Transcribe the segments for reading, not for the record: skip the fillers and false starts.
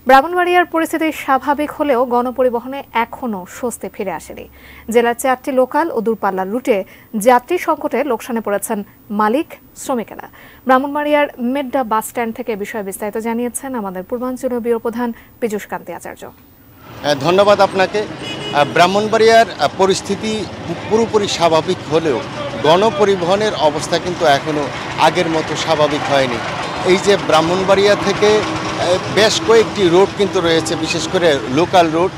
ব্রাহ্মণবাড়িয়ার পরিস্থিতি স্বাভাবিক হলেও গণপরিবহনে এখনও স্বস্তি ফিরে আসেনি। জেলার 4টি লোকাল ও দূরপাল্লার রুটে যাত্রী সংকটে লোকসানে পড়েছেন মালিক শ্রমিকেরা। ব্রাহ্মণবাড়িয়ার মেড্ডা বাস স্ট্যান্ড থেকে বিষয়ে বিস্তারিত জানিয়েছেন আমাদের পূর্বাঞ্চলীয় ব্যুরো প্রধান পীযূষ কান্তি আচার্য। ধন্যবাদ আপনাকে। ব্রাহ্মণবাড়িয়ার পরিস্থিতি পুরোপুরি স্বাভাবিক হলেও গণপরিবহনের অবস্থা কিন্তু এখনও আগের মতো স্বাভাবিক হয়নি। এই যে ব্রাহ্মণবাড়িয়া থেকে বেশ কয়েকটি রোড কিন্তু রয়েছে, বিশেষ করে local road.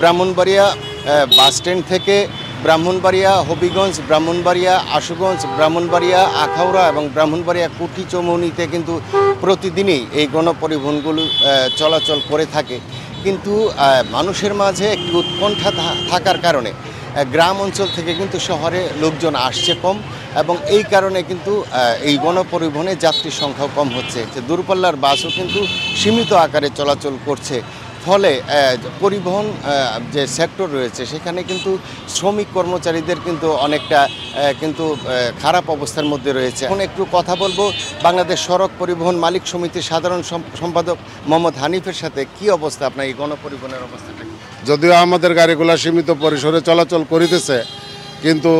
Brahmanbaria bus stand থেকে ব্রাহ্মণবাড়িয়া হবিগঞ্জ, ব্রাহ্মণবাড়িয়া আশুগঞ্জ, ব্রাহ্মণবাড়িয়া আখাউড়া এবং ব্রাহ্মণবাড়িয়া কুটি চৌমুহনীতে কিন্তু প্রতিদিনই এই গণপরিবহনগুলো চলাচল করে থাকে। কিন্তু মানুষের মাঝে একটি উৎকণ্ঠা থাকার কারণে গ্রাম অঞ্চল থেকে কিন্তু শহরে লোকজন আসছে কম, এবং এই কারণে কিন্তু এই গণপরিবহনে যাত্রীর সংখ্যাও কম হচ্ছে। দূরপাল্লার বাসও কিন্তু সীমিত আকারে চলাচল করছে। ফলে পরিবহন যে সেক্টর রয়েছে সেখানে কিন্তু শ্রমিক কর্মচারীদের কিন্তু অনেকটা কিন্তু খারাপ অবস্থার মধ্যে রয়েছে। এখন একটু কথা বলবো বাংলাদেশ সড়ক পরিবহন মালিক সমিতির সাধারণ সম্পাদক মোহাম্মদ হানিফের সাথে। কি অবস্থা আপনার এই গণপরিবহনের অবস্থাটা? যদিও আমাদের গাড়িগুলো সীমিত পরিসরে চলাচল করিতেছে, কিন্তু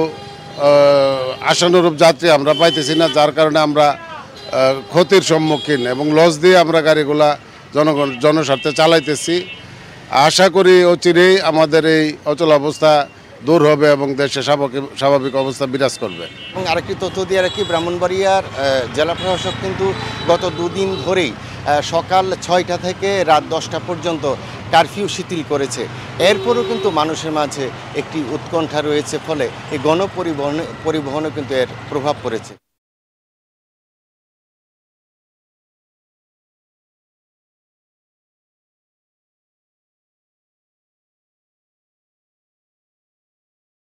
আশানুরূপ যাত্রী আমরা পাইতেছি না, যার কারণে আমরা ক্ষতির সম্মুখীন এবং লস দিয়ে আমরা গাড়িগুলা জনস্বার্থে চালাইতেছি। আশা করি অচিরেই আমাদের এই অচল অবস্থা দূর হবে এবং দেশে স্বাভাবিক অবস্থা বিরাজ করবে। এবং আরেকটি তথ্য দিয়ে রাখি, ব্রাহ্মণবাড়িয়ার জেলা প্রশাসক কিন্তু গত দুদিন ধরেই সকাল 6টা থেকে রাত 10টা পর্যন্ত কারফিউ শিথিল করেছে। এরপরও কিন্তু মানুষের মাঝে একটি উৎকণ্ঠা রয়েছে, ফলে এই গণপরিবহনে কিন্তু এর প্রভাব পড়েছে।